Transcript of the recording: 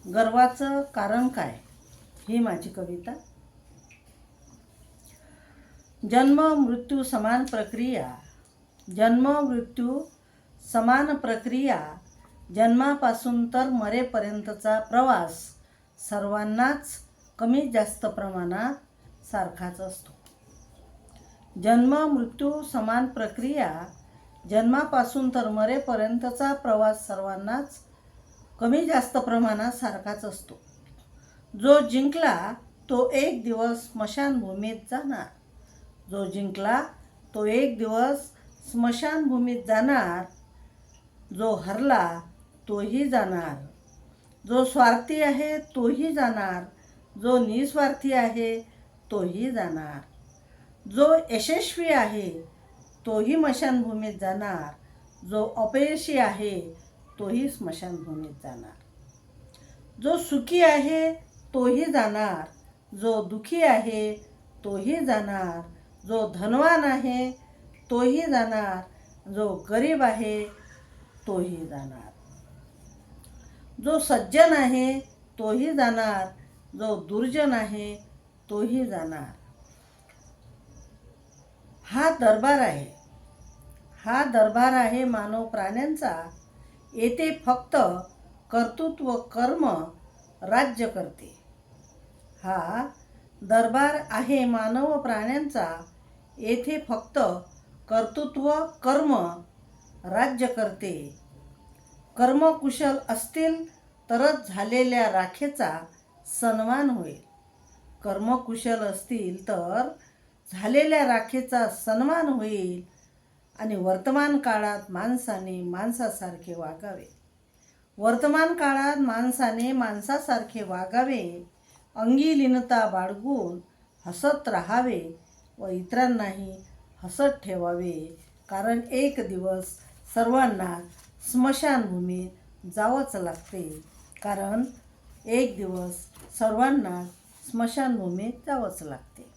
गर्वाचं कारण काय? ही माझी कविता. जन्म मृत्यू समान प्रक्रिया, जन्म मृत्यू समान प्रक्रिया, जन्मापासून तर मरेपर्यंतचा प्रवास सर्वांनाच कमी जास्त प्रमाणात सारखाच असतो. जन्म मृत्यू समान प्रक्रिया, जन्मापासून तर मरेपर्यंतचा प्रवास सर्वांनाच कमी जास्त प्रमाणात सारखाच असतो. जो जिंकला तो एक दिवस स्मशानभूमीत जाणार. जो जिंकला तो एक दिवस स्मशानभूमीत जाणार. जो हरला तोही जाणार. जो स्वार्थी आहे तोही जाणार. जो निस्वार्थी आहे तोही जाणार. जो यशस्वी आहे तोही स्मशानभूमीत जाणार. जो अपयशी आहे तोही स्मशानभूमीत जाणार. जो सुखी आहे तोही जाणार. जो दुखी आहे तोही जाणार. जो धनवान आहे तोही जाणार. जो गरीब आहे तोही जाणार. जो सज्जन आहे तोही जाणार. जो दुर्जन आहे तोही जाणार. हा दरबार आहे. हा दरबार आहे मानव प्राण्यांचा. येथे फक्त कर्तृत्व कर्म राज्य करते. हा दरबार आहे मानव प्राण्यांचा. येथे फक्त कर्तृत्व कर्म राज्य करते. कर्मकुशल असतील तरच झालेल्या राखेचा सन्मान होईल. कर्मकुशल असतील तर झालेल्या राखेचा सन्मान होईल. आणि वर्तमान काळात माणसाने माणसासारखे वागावे. वर्तमान काळात माणसाने माणसासारखे वागावे. अंगी लीनता बाळगून हसत राहावे व इतरांनाही हसत ठेवावे. कारण एक दिवस सर्वांना स्मशानभूमीत जावंच लागते. कारण एक दिवस सर्वांना स्मशानभूमीत जावंच लागते.